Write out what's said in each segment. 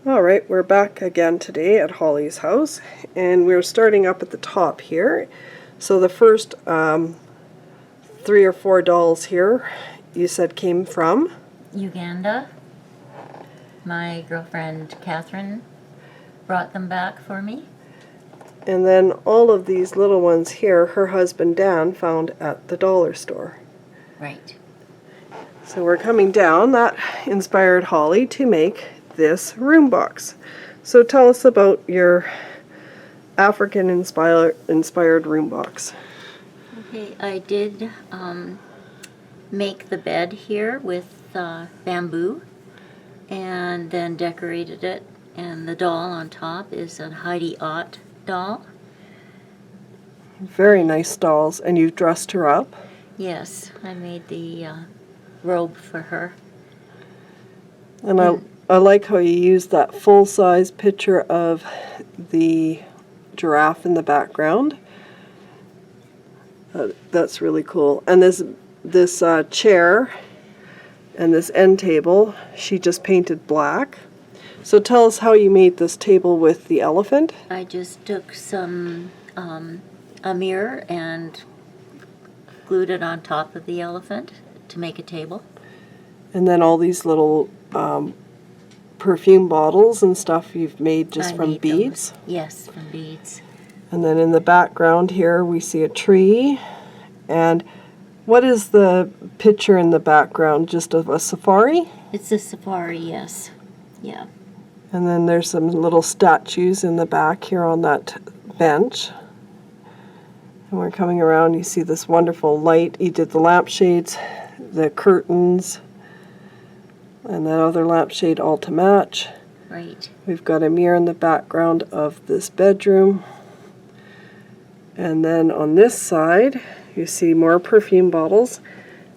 Alright, we're back again today at Holly's house, and we're starting up at the top here. So the first 3 or 4 dolls here, you said came from? Uganda. My girlfriend Catherine brought them back for me. And then all of these little ones here, her husband Dan found at the dollar store. Right. So we're coming down. That inspired Holly to make this room box. So tell us about your African inspired room box. Okay, I did make the bed here with bamboo and then decorated it, and the doll on top is a Heidi Ott doll. Very nice dolls, and you've dressed her up. Yes, I made the robe for her. And I like how you use that full-size picture of the giraffe in the background. That's really cool. And this chair and this end table, she just painted black. So tell us how you made this table with the elephant. I just took some a mirror and glued it on top of the elephant to make a table. And then all these little perfume bottles and stuff you've made just from beads. Those. Yes, from beads. And then in the background here we see a tree. And what is the picture in the background? Just of a safari? It's a safari, yes. Yeah. And then there's some little statues in the back here on that bench. And we're coming around, you see this wonderful light. You did the lampshades, the curtains, and that other lampshade all to match. Right. We've got a mirror in the background of this bedroom. And then on this side, you see more perfume bottles.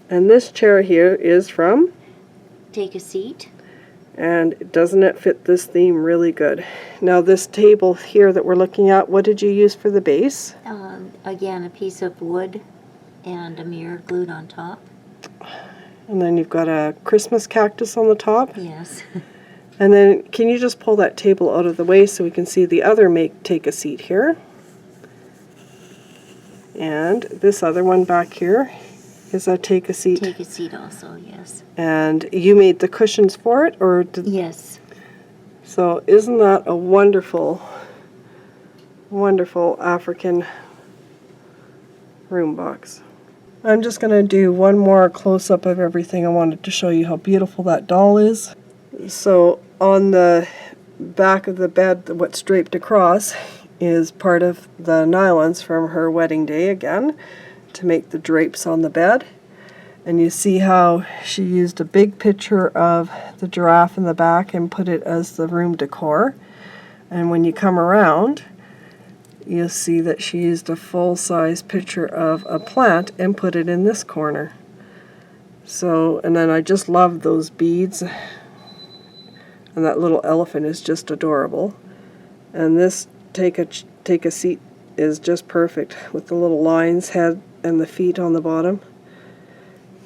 And this chair here is from? Take a seat. And doesn't it fit this theme really good? Now this table here that we're looking at, what did you use for the base? Again, a piece of wood and a mirror glued on top. And then you've got a Christmas cactus on the top. Yes. And then can you just pull that table out of the way so we can see the other take a seat here? And this other one back here is a take a seat. Take a seat also, yes. And you made the cushions for it, or did? Yes. So isn't that a wonderful, wonderful African room box? I'm just going to do one more close-up of everything. I wanted to show you how beautiful that doll is. So on the back of the bed, what's draped across is part of the nylons from her wedding day again to make the drapes on the bed. And you see how she used a big picture of the giraffe in the back and put it as the room decor. And when you come around, you'll see that she used a full-size picture of a plant and put it in this corner. So, and then I just love those beads. And that little elephant is just adorable. And this take a seat is just perfect with the little lion's head and the feet on the bottom.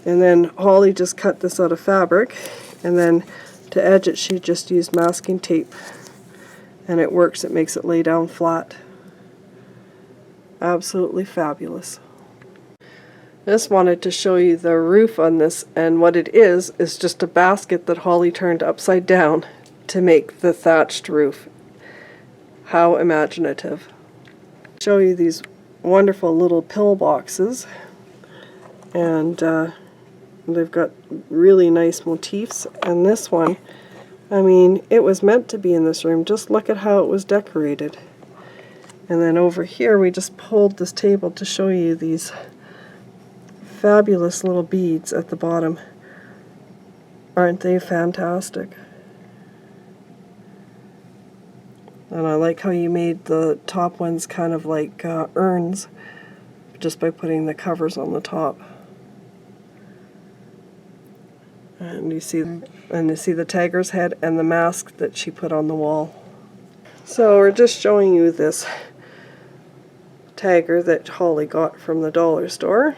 And then Holly just cut this out of fabric, and then to edge it she just used masking tape. And it works, it makes it lay down flat. Absolutely fabulous. I just wanted to show you the roof on this, and what it is just a basket that Holly turned upside down to make the thatched roof. How imaginative. Show you these wonderful little pill boxes, and they've got really nice motifs. And this one, I mean, it was meant to be in this room. Just look at how it was decorated. And then over here we just pulled this table to show you these fabulous little beads at the bottom. Aren't they fantastic? And I like how you made the top ones kind of like urns just by putting the covers on the top. And you see the tiger's head and the mask that she put on the wall. So we're just showing you this tiger that Holly got from the dollar store.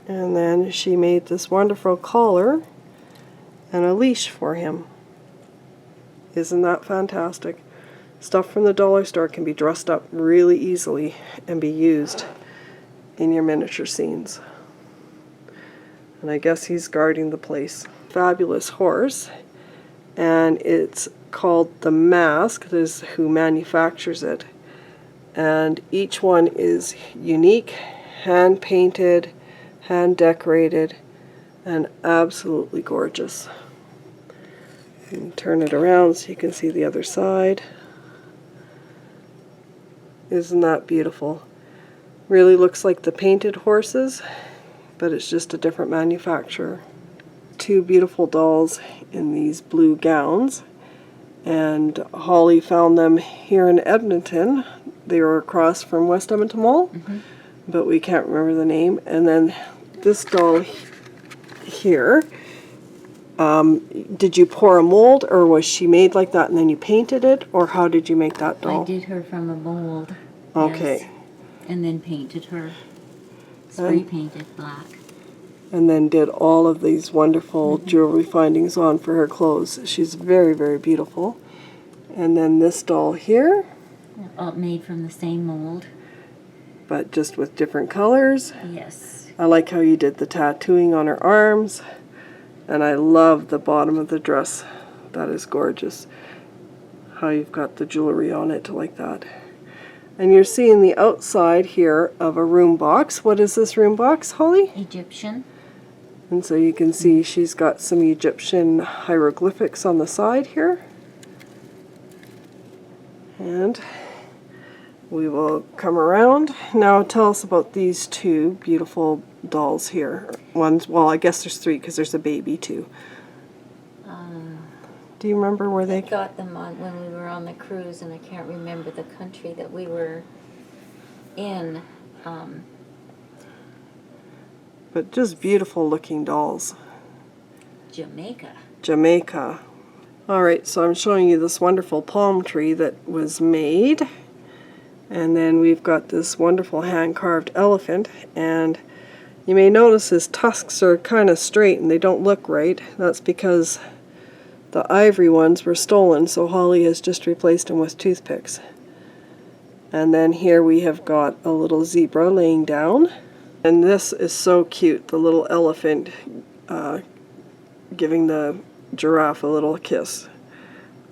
And then she made this wonderful collar and a leash for him. Isn't that fantastic? Stuff from the dollar store can be dressed up really easily and be used in your miniature scenes. And I guess he's guarding the place. Fabulous horse, and it's called The Mask. This is who manufactures it. And each one is unique, hand painted, hand decorated, and absolutely gorgeous. And turn it around so you can see the other side. Isn't that beautiful? Really looks like the painted horses, but it's just a different manufacturer. Two beautiful dolls in these blue gowns, and Holly found them here in Edmonton. They were across from West Edmonton Mall, but we can't remember the name. And then this doll here, did you pour a mold, or was she made like that and then you painted it, or how did you make that doll? I did her from a mold. Okay. Yes, and then painted her. Spray painted black. And then did all of these wonderful jewelry findings on for her clothes. She's very, very beautiful. And then this doll here, All made from the same mold. but just with different colors. Yes. I like how you did the tattooing on her arms. And I love the bottom of the dress. That is gorgeous. How you've got the jewelry on it like that. And you're seeing the outside here of a room box. What is this room box, Holly? Egyptian. And so you can see she's got some Egyptian hieroglyphics on the side here. And we will come around. Now tell us about these two beautiful dolls here. One's, well, I guess there's three because there's a baby too. Do you remember where they... I got them on when we were on the cruise, and I can't remember the country that we were in. But just beautiful looking dolls. Jamaica. Jamaica. Alright, so I'm showing you this wonderful palm tree that was made. And then we've got this wonderful hand-carved elephant. And you may notice his tusks are kind of straight and they don't look right. That's because the ivory ones were stolen, so Holly has just replaced them with toothpicks. And then here we have got a little zebra laying down. And this is so cute, the little elephant giving the giraffe a little kiss.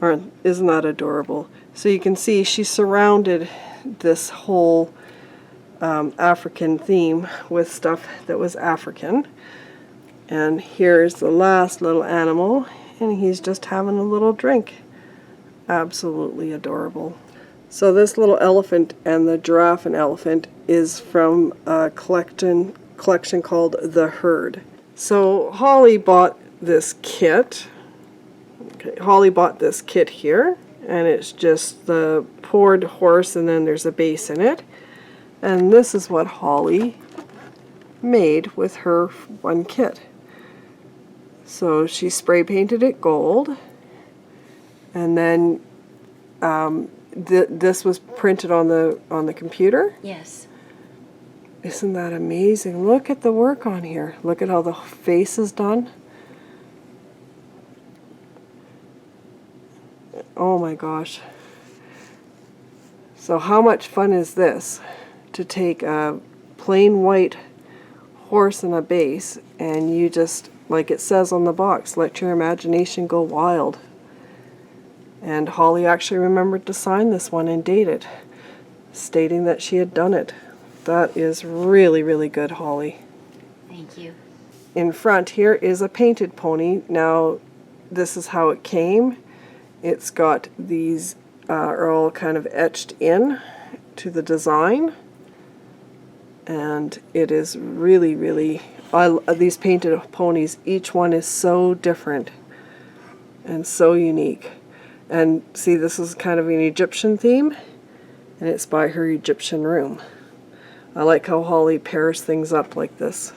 Isn't that adorable? So you can see she surrounded this whole African theme with stuff that was African. And here's the last little animal, and he's just having a little drink. Absolutely adorable. So this little elephant and the giraffe and elephant is from a collection called The Herd. So Holly bought this kit. Okay, Holly bought this kit here, and it's just the poured horse, and then there's a base in it. And this is what Holly made with her one kit. So she spray painted it gold, and then this was printed on the computer. Yes. Isn't that amazing? Look at the work on here. Look at how the face is done. Oh my gosh. So how much fun is this? To take a plain white horse and a base, and you just, like it says on the box, let your imagination go wild. And Holly actually remembered to sign this one and date it, stating that she had done it. That is really, really good, Holly. Thank you. In front here is a painted pony. Now, this is how it came. It's got these are all kind of etched in to the design. And it is really, really, these painted ponies, each one is so different and so unique. And see, this is kind of an Egyptian theme, and it's by her Egyptian room. I like how Holly pairs things up like this.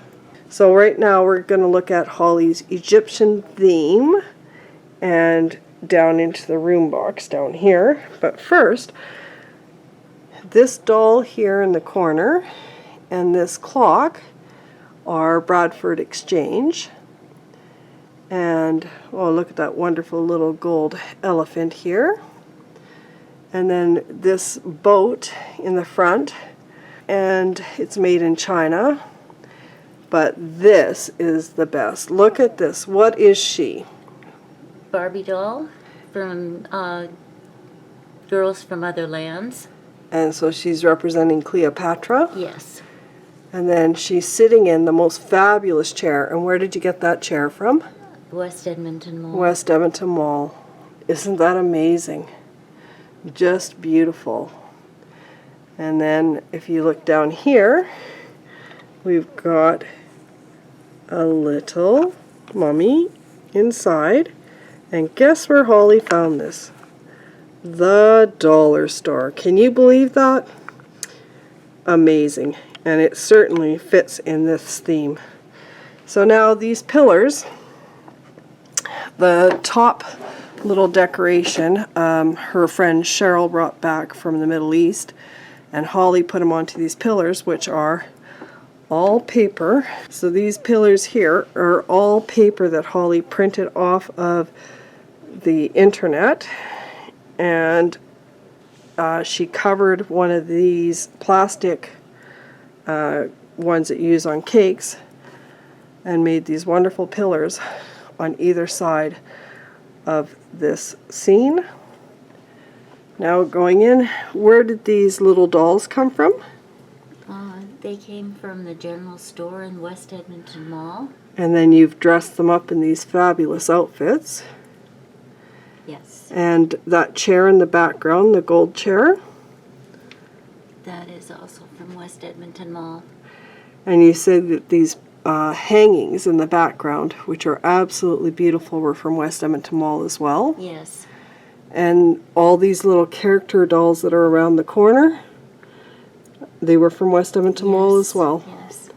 So right now we're going to look at Holly's Egyptian theme and down into the room box down here. But first, this doll here in the corner and this clock are Bradford Exchange. And, oh, look at that wonderful little gold elephant here. And then this boat in the front, and it's made in China. But this is the best. Look at this. What is she? Barbie doll from Girls from Other Lands. And so she's representing Cleopatra. Yes. And then she's sitting in the most fabulous chair. And where did you get that chair from? West Edmonton Mall. West Edmonton Mall. Isn't that amazing? Just beautiful. And then if you look down here, we've got a little mummy inside. And guess where Holly found this? The dollar store. Can you believe that? Amazing. And it certainly fits in this theme. So now these pillars, the top little decoration, her friend Cheryl brought back from the Middle East, and Holly put them onto these pillars, which are all paper. So these pillars here are all paper that Holly printed off of the internet, and she covered one of these plastic ones that you use on cakes and made these wonderful pillars on either side of this scene. Now going in, where did these little dolls come from? They came from the general store in West Edmonton Mall. And then you've dressed them up in these fabulous outfits. Yes. And that chair in the background, the gold chair. That is also from West Edmonton Mall. And you said that these hangings in the background, which are absolutely beautiful, were from West Edmonton Mall as well. Yes. And all these little character dolls that are around the corner, they were from West Edmonton Mall as well. Yes.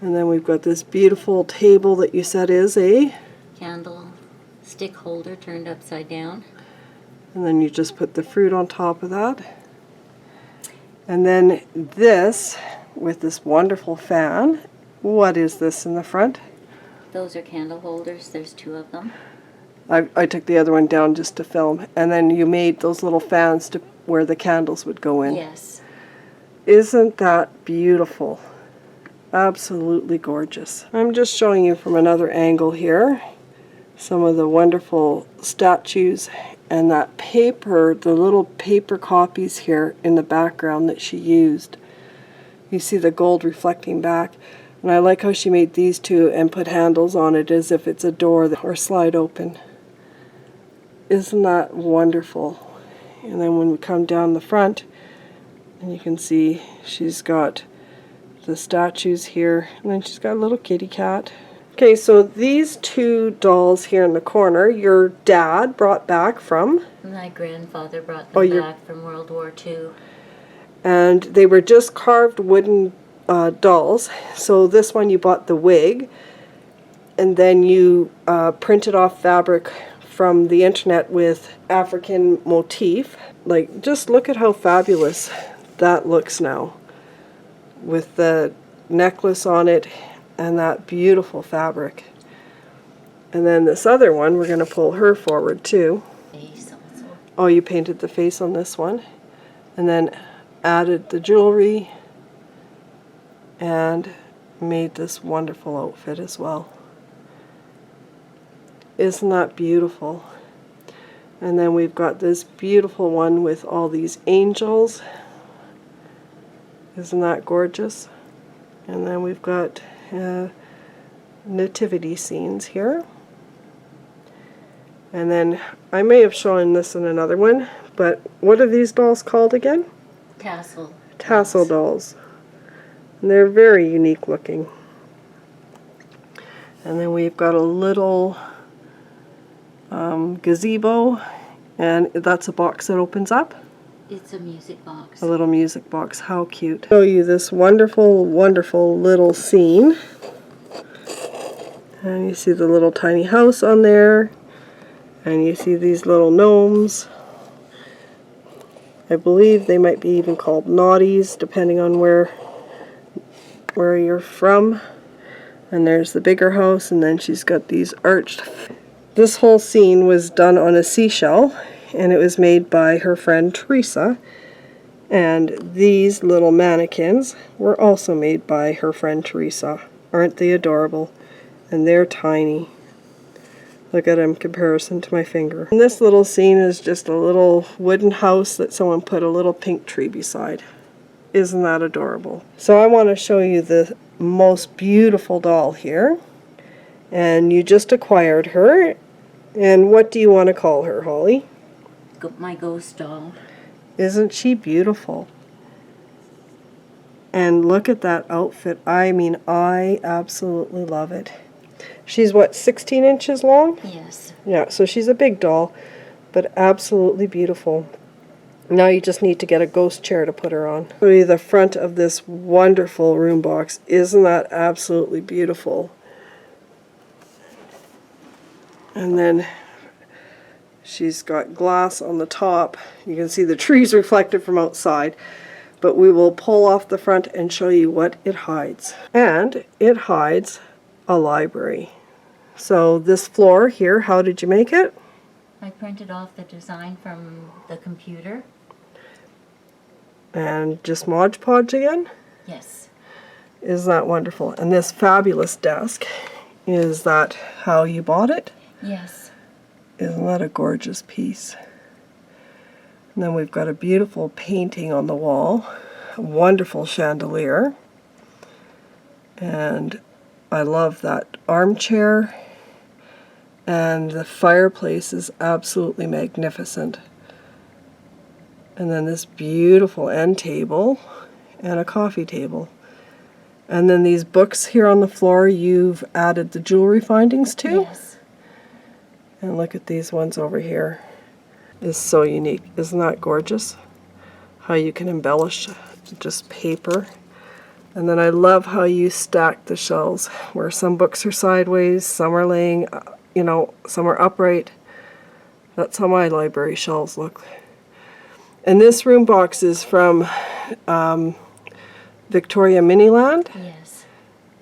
And then we've got this beautiful table that you said is a... Candle stick holder turned upside down. And then you just put the fruit on top of that. And then this, with this wonderful fan. What is this in the front? Those are candle holders. There's 2 of them. I took the other one down just to film. And then you made those little fans to where the candles would go in. Yes. Isn't that beautiful? Absolutely gorgeous. I'm just showing you from another angle here some of the wonderful statues and that paper, the little paper copies here in the background that she used. You see the gold reflecting back. And I like how she made these 2 and put handles on it as if it's a door or slide open. Isn't that wonderful? And then when we come down the front, and you can see she's got the statues here, and then she's got a little kitty cat. Okay, so these 2 dolls here in the corner, your dad brought back from? My grandfather brought them back from World War II. And they were just carved wooden dolls. So this one you bought the wig, and then you printed off fabric from the internet with African motif. Like, just look at how fabulous that looks now with the necklace on it and that beautiful fabric. And then this other one, we're going to pull her forward too. Face also. Oh, you painted the face on this one, and then added the jewelry and made this wonderful outfit as well. Isn't that beautiful? And then we've got this beautiful one with all these angels. Isn't that gorgeous? And then we've got nativity scenes here. And then I may have shown this in another one, but what are these dolls called again? Tassel dolls. And they're very unique looking. And then we've got a little gazebo, and that's a box that opens up. It's a music box. A little music box. How cute. Show you this wonderful, wonderful little scene. And you see the little tiny house on there. And you see these little gnomes. I believe they might be even called naughties, depending on where you're from. And there's the bigger house, and then she's got these arched. This whole scene was done on a seashell, and it was made by her friend Teresa. And these little mannequins were also made by her friend Teresa. Aren't they adorable? And they're tiny. Look at them in comparison to my finger. And this little scene is just a little wooden house that someone put a little pink tree beside. Isn't that adorable? So I want to show you the most beautiful doll here. And you just acquired her. And what do you want to call her, Holly? My ghost doll. Isn't she beautiful? And look at that outfit. I mean, I absolutely love it. She's what, 16 inches long? Yes. Yeah, so she's a big doll, but absolutely beautiful. Now you just need to get a ghost chair to put her on. Show you the front of this wonderful room box. Isn't that absolutely beautiful? And then she's got glass on the top. You can see the trees reflected from outside. But we will pull off the front and show you what it hides. And it hides a library. So this floor here, how did you make it? I printed off the design from the computer. And just Mod Podge again? Yes. Isn't that wonderful? And this fabulous desk, is that how you bought it? Yes. Isn't that a gorgeous piece? And then we've got a beautiful painting on the wall, a wonderful chandelier, and I love that armchair, and the fireplace is absolutely magnificent. And then this beautiful end table and a coffee table. And then these books here on the floor you've added the jewelry findings to. Yes. And look at these ones over here. It's so unique. Isn't that gorgeous? How you can embellish just paper. And then I love how you stack the shelves, where some books are sideways, some are laying, some are upright. That's how my library shelves look. And this room box is from Victoria Miniland. Yes.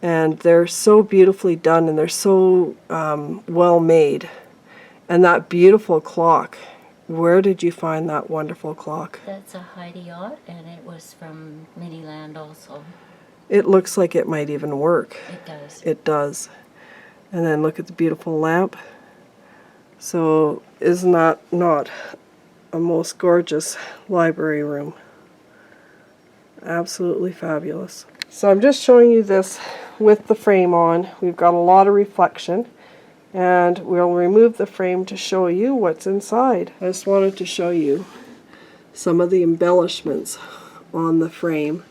And they're so beautifully done, and they're so well made. And that beautiful clock. Where did you find that wonderful clock? That's a Heidi yacht, and it was from Miniland also. It looks like it might even work. It does. It does. And then look at the beautiful lamp. So isn't that not a most gorgeous library room? Absolutely fabulous. So I'm just showing you this with the frame on. We've got a lot of reflection. And we'll remove the frame to show you what's inside. I just wanted to show you some of the embellishments on the frame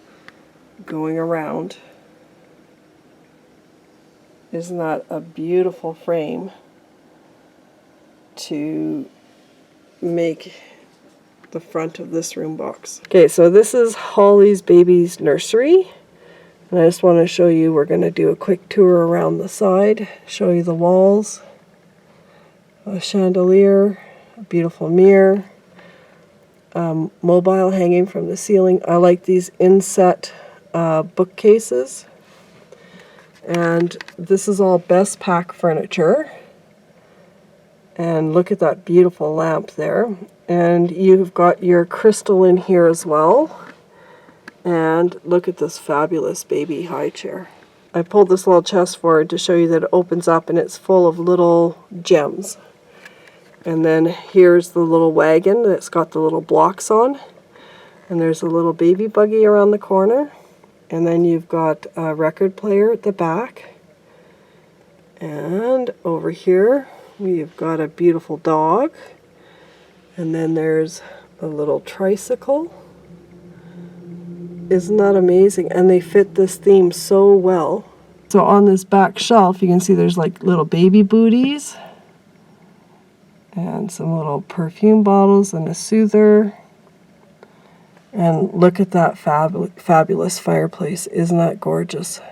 going around. Isn't that a beautiful frame to make the front of this room box? Okay, so this is Holly's baby's nursery. And I just want to show you, we're going to do a quick tour around the side, show you the walls, a chandelier, a beautiful mirror, mobile hanging from the ceiling. I like these inset bookcases. And this is all Best Pack furniture. And look at that beautiful lamp there. And you've got your crystal in here as well. And look at this fabulous baby high chair. I pulled this little chest forward to show you that it opens up and it's full of little gems. And then here's the little wagon that's got the little blocks on. And there's a little baby buggy around the corner. And then you've got a record player at the back. And over here we've got a beautiful dog. And then there's a little tricycle. Isn't that amazing? And they fit this theme so well. So on this back shelf, you can see there's like little baby booties and some little perfume bottles and a soother. And look at that fabulous fireplace. Isn't that gorgeous?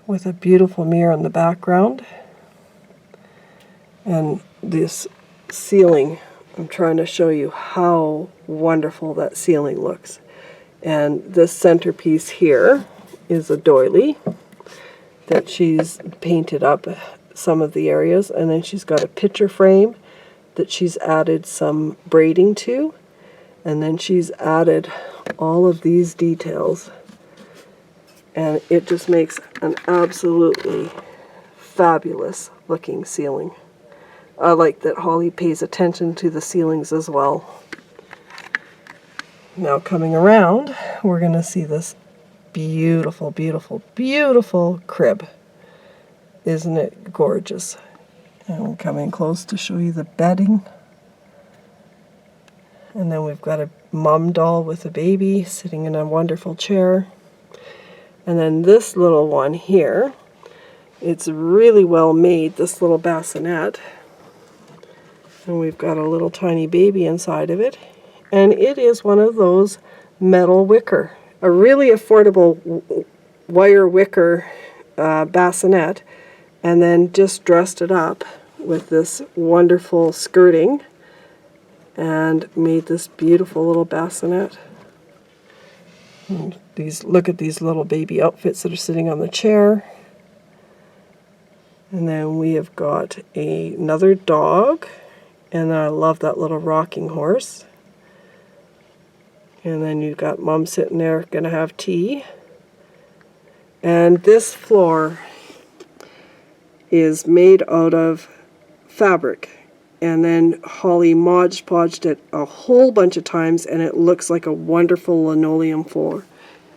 With a beautiful mirror in the background. And this ceiling, I'm trying to show you how wonderful that ceiling looks. And this centerpiece here is a doily. that she's painted up some of the areas, and then she's got a picture frame that she's added some braiding to, and then she's added all of these details, and it just makes an absolutely fabulous looking ceiling. I like that Holly pays attention to the ceilings as well. Now coming around, we're going to see this beautiful, beautiful, beautiful crib. Isn't it gorgeous? And I'm coming close to show you the bedding. And then we've got a mom doll with a baby sitting in a wonderful chair. And then this little one here, it's really well made, this little bassinet. And we've got a little tiny baby inside of it. And it is one of those metal wicker, a really affordable wire wicker bassinet. And then just dressed it up with this wonderful skirting and made this beautiful little bassinet. And look at these little baby outfits that are sitting on the chair. And then we have got another dog, and I love that little rocking horse. And then you've got Mom sitting there gonna have tea. And this floor is made out of fabric, and then Holly Mod Podged it a whole bunch of times, and it looks like a wonderful linoleum floor.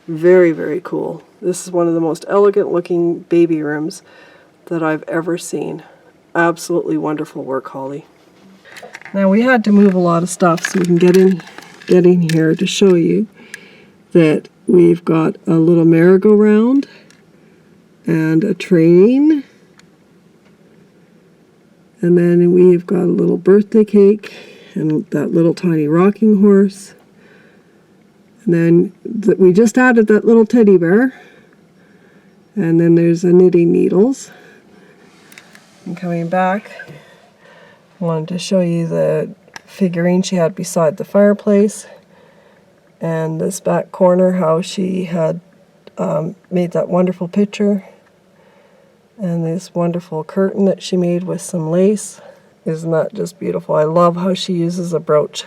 Very, very cool. This is one of the most elegant looking baby rooms that I've ever seen. Absolutely wonderful work, Holly. Now we had to move a lot of stuff so we can get in here to show you that we've got a little merry-go-round and a train. And then we've got a little birthday cake and that little tiny rocking horse. And then we just added that little teddy bear. And then there's the knitting needles. And coming back, I wanted to show you the figurine she had beside the fireplace. And this back corner, how she had made that wonderful picture. And this wonderful curtain that she made with some lace. Isn't that just beautiful? I love how she uses a brooch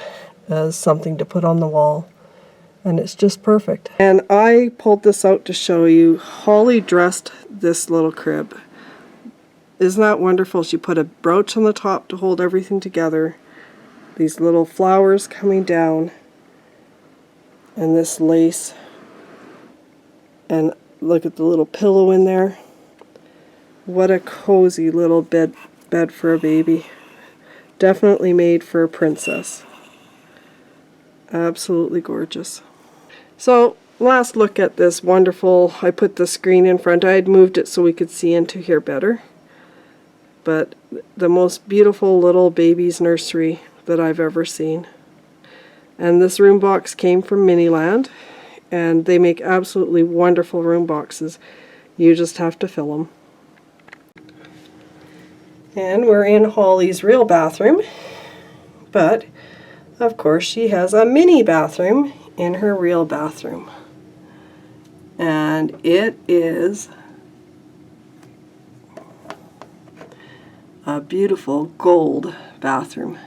as something to put on the wall. And it's just perfect. And I pulled this out to show you. Holly dressed this little crib. Isn't that wonderful? She put a brooch on the top to hold everything together. These little flowers coming down. And this lace. And look at the little pillow in there. What a cozy little bed for a baby. Definitely made for a princess. Absolutely gorgeous. So, last look at this wonderful, I put the screen in front. I had moved it so we could see into here better. But the most beautiful little baby's nursery that I've ever seen. And this room box came from Miniland. And they make absolutely wonderful room boxes. You just have to fill them. And we're in Holly's real bathroom, but of course she has a mini bathroom in her real bathroom. And it is a beautiful gold bathroom.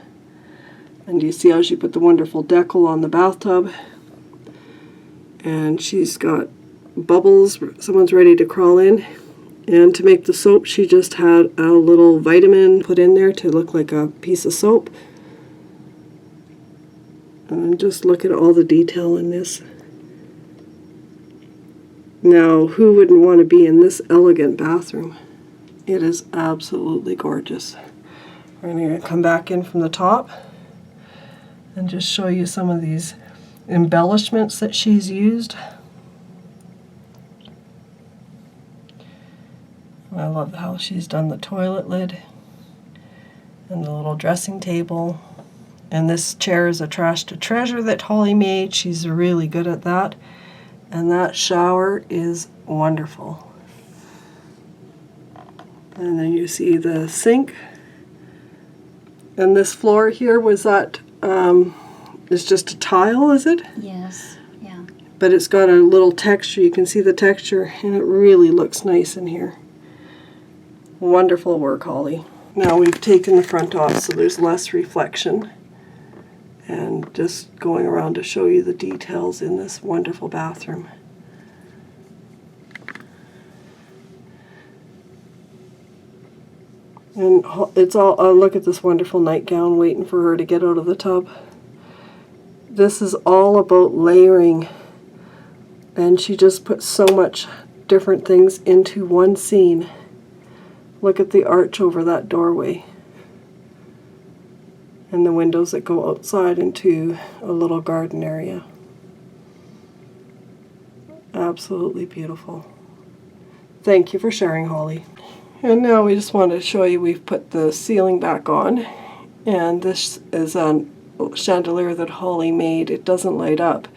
And you see how she put the wonderful decal on the bathtub. And she's got bubbles, someone's ready to crawl in. And to make the soap, she just had a little vitamin put in there to look like a piece of soap. And just look at all the detail in this. Now, who wouldn't want to be in this elegant bathroom? It is absolutely gorgeous. We're going to come back in from the top and just show you some of these embellishments that she's used. I love how she's done the toilet lid and the little dressing table. And this chair is a trash to treasure that Holly made. She's really good at that. And that shower is wonderful. And then you see the sink. And this floor here, was that, is just a tile, is it? Yes, yeah. But it's got a little texture. You can see the texture, and it really looks nice in here. Wonderful work, Holly. Now we've taken the front off so there's less reflection. And just going around to show you the details in this wonderful bathroom. And it's all, oh, look at this wonderful nightgown waiting for her to get out of the tub. This is all about layering. And she just put so much different things into one scene. Look at the arch over that doorway. And the windows that go outside into a little garden area. Absolutely beautiful. Thank you for sharing, Holly. And now we just want to show you we've put the ceiling back on. And this is a chandelier that Holly made. It doesn't light up.